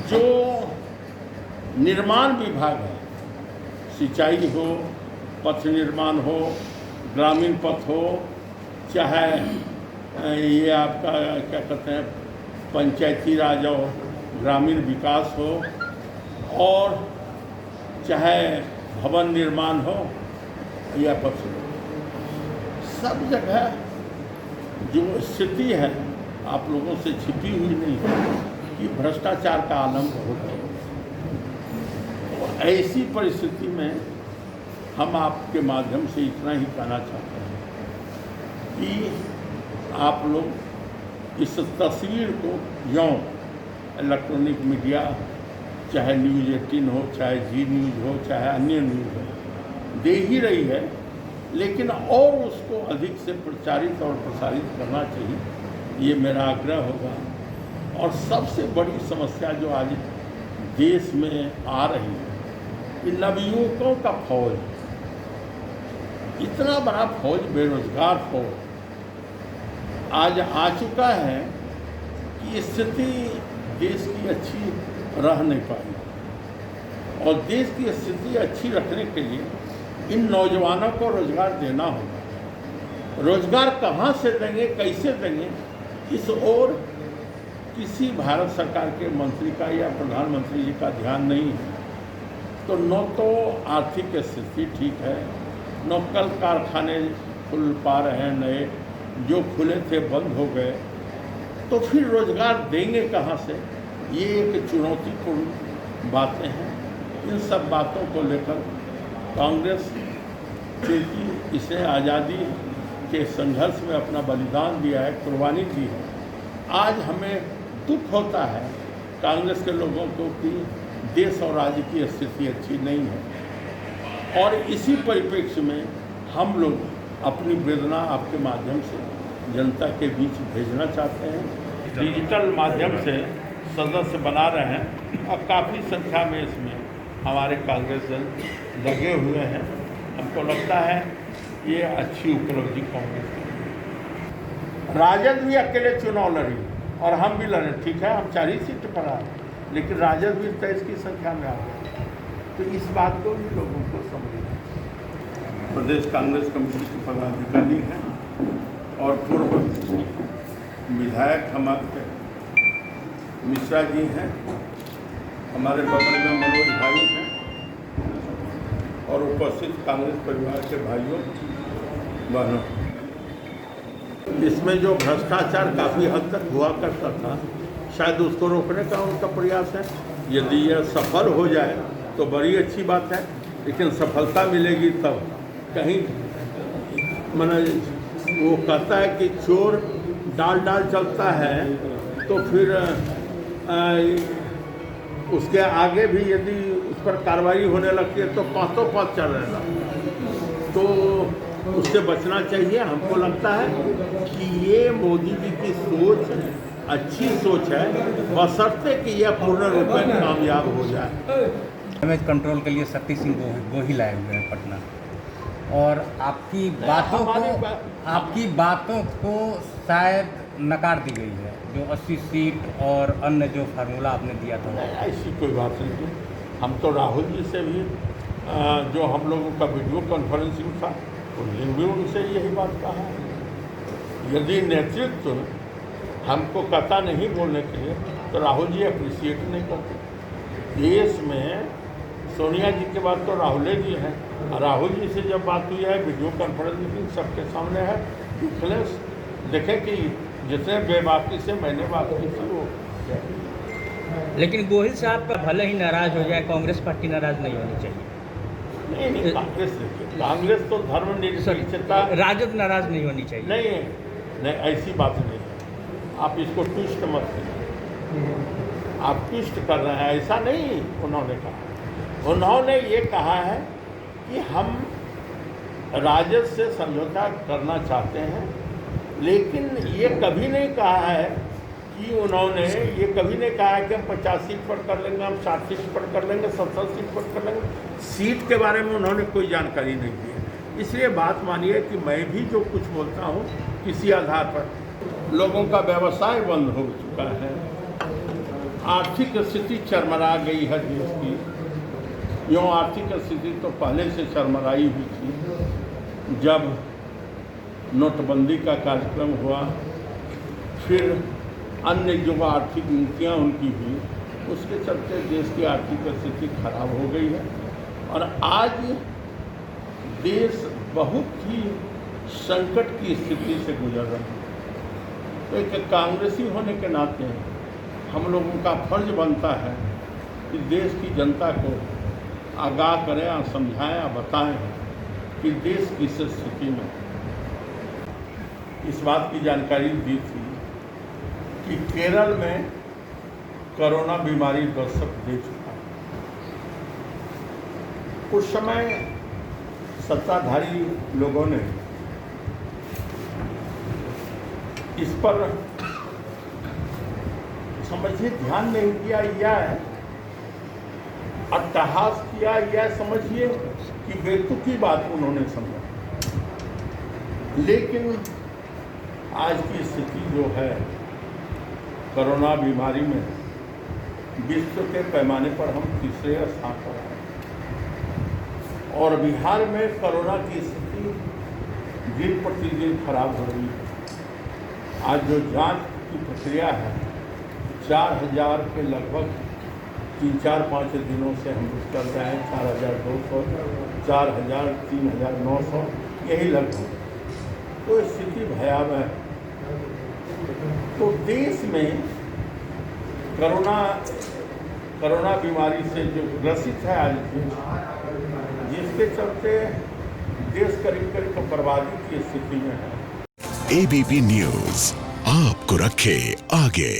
जो निर्माण विभाग है, सिंचाई हो, पथ निर्माण हो, ग्रामीण पथ हो, चाहे ये आपका क्या कहते हैं पंचायती राज और ग्रामीण विकास हो, और चाहे भवन निर्माण हो या पथ हो, सब जगह जो स्थिति है आप लोगों से छिपी हुई नहीं है कि भ्रष्टाचार का आलम बहुत है। ऐसी परिस्थिति में हम आपके माध्यम से इतना ही कहना चाहते हैं कि आप लोग इस तस्वीर को यों इलेक्ट्रॉनिक मीडिया, चाहे न्यूज़ 18 हो, चाहे जी न्यूज़ हो, चाहे अन्य न्यूज़ हो, दे ही रही है, लेकिन और उसको अधिक से प्रचारित और प्रसारित करना चाहिए, ये मेरा आग्रह होगा। और सबसे बड़ी समस्या जो आज देश में आ रही है कि नवयुवकों का फौज, इतना बड़ा फौज, बेरोजगार फौज आज आ चुका है कि स्थिति देश की अच्छी रह नहीं पाई, और देश की स्थिति अच्छी रखने के लिए इन नौजवानों को रोजगार देना होगा। रोजगार कहाँ से देंगे, कैसे देंगे, इस ओर किसी भारत सरकार के मंत्री का या प्रधानमंत्री जी का ध्यान नहीं है। तो न तो आर्थिक स्थिति ठीक है, न कल कारखाने खुल पा रहे हैं, नए जो खुले थे बंद हो गए, तो फिर रोजगार देंगे कहाँ से? ये एक चुनौतीपूर्ण बातें हैं। इन सब बातों को लेकर कांग्रेस, क्योंकि इसे आज़ादी के संघर्ष में अपना बलिदान दिया है, कुर्बानी दी है, आज हमें दुख होता है कांग्रेस के लोगों को कि देश और राज्य की स्थिति अच्छी नहीं है। और इसी परिप्रेक्ष्य में हम लोग अपनी वेदना आपके माध्यम से जनता के बीच भेजना चाहते हैं। डिजिटल माध्यम से सदस्य बना रहे हैं और काफ़ी संख्या में इसमें हमारे कांग्रेस दल लगे हुए हैं। हमको लगता है ये अच्छी उपलब्धि कांग्रेस की। राजद भी अकेले चुनाव लड़ी और हम भी लड़े, ठीक है, हम 4 ही सीट पर आए, लेकिन राजद भी 23 की संख्या में आ गए। तो इस बात को भी लोगों को समझना। प्रदेश कांग्रेस कमेटी के पदाधिकारी हैं और पूर्व विधायक हमारे मिश्रा जी हैं, हमारे बगल में मनोज भाई हैं, और उपस्थित कांग्रेस परिवार के भाइयों बहनों, इसमें जो भ्रष्टाचार काफ़ी हद तक हुआ करता था, शायद उसको रोकने का उनका प्रयास है। यदि यह सफल हो जाए तो बड़ी अच्छी बात है, लेकिन सफलता मिलेगी तब। कहीं माने वो कहता है कि चोर डाल डाल चलता है, तो फिर उसके आगे भी यदि उस पर कार्रवाई होने लगती है तो पाँचों पाँच चल रहेगा, तो उससे बचना चाहिए। हमको लगता है कि ये मोदी जी की सोच अच्छी सोच है, बशर्ते कि यह पूर्ण रूप में कामयाब हो जाए। डैमेज कंट्रोल के लिए शक्ति सिंह गोहिल आए हुए हैं पटना, और आपकी बातों को शायद नकार दी गई है, जो 80 सीट और अन्य जो फार्मूला आपने दिया था। ऐसी कोई बात नहीं थी। हम तो राहुल जी से भी जो हम लोगों का वीडियो कॉन्फ्रेंसिंग था, उन दिन भी उनसे यही बात कहा है। यदि नेतृत्व हमको कहता नहीं बोलने के लिए, तो राहुल जी अप्रिशिएट नहीं करते। देश में सोनिया जी के बाद तो राहुल जी हैं, और राहुल जी से जब बात हुई है वीडियो कॉन्फ्रेंसिंग सबके सामने है, डिफरेंस देखें कि जितने बेबाकी से मैंने बात की थी वो। लेकिन गोहिल साहब पर भले ही नाराज हो जाए, कांग्रेस पार्टी नाराज नहीं होनी चाहिए। नहीं, कांग्रेस देखिए, कांग्रेस तो धर्मनिरपेक्षता, राजद नाराज नहीं होनी चाहिए। नहीं, ऐसी बात नहीं है। आप इसको ट्विस्ट मत करिए, आप ट्विस्ट कर रहे हैं, ऐसा नहीं उन्होंने कहा। उन्होंने ये कहा है कि हम राजद से समझौता करना चाहते हैं, लेकिन ये कभी नहीं कहा है कि उन्होंने ये कभी नहीं कहा है कि हम 50 सीट पर कर लेंगे, हम 60 सीट पर कर लेंगे, 70 सीट पर कर लेंगे। सीट के बारे में उन्होंने कोई जानकारी नहीं दी है। इसलिए बात मानिए कि मैं भी जो कुछ बोलता हूँ किसी आधार पर, लोगों का व्यवसाय बंद हो चुका है, आर्थिक स्थिति चरमरा गई है देश की। यूँ आर्थिक स्थिति तो पहले से चरमराई हुई थी, जब नोटबंदी का कार्यक्रम हुआ, फिर अन्य जो आर्थिक नीतियाँ उनकी हुई, उसके चलते देश की आर्थिक स्थिति खराब हो गई है। और आज देश बहुत ही संकट की स्थिति से गुजर रहा है। तो एक कांग्रेसी होने के नाते हम लोगों का फर्ज बनता है कि देश की जनता को आगाह करें और समझाएं और बताएं कि देश किस स्थिति में। इस बात की जानकारी दी थी कि केरल में कोरोना बीमारी दस्तक दे चुका है। उस समय सत्ताधारी लोगों ने इस पर समझिए ध्यान नहीं दिया, या अट्टहास किया, या समझिए कि बेतुकी बात उन्होंने समझा। लेकिन आज की स्थिति जो है कोरोना बीमारी में, विश्व के पैमाने पर हम तीसरे स्थान पर हैं और बिहार में कोरोना की स्थिति दिन प्रतिदिन खराब हो रही है। आज जो जांच की प्रक्रिया है, 4000 के लगभग 3-4-5 दिनों से हम लोग चल रहे हैं। 4200, 4000, 3900, यही लगभग। तो स्थिति भयावह है। तो देश में कोरोना बीमारी से जो ग्रसित है आज देश, जिसके चलते देश करीब करीब बर्बादी की स्थिति में है। ABP न्यूज़ आपको रखे आगे।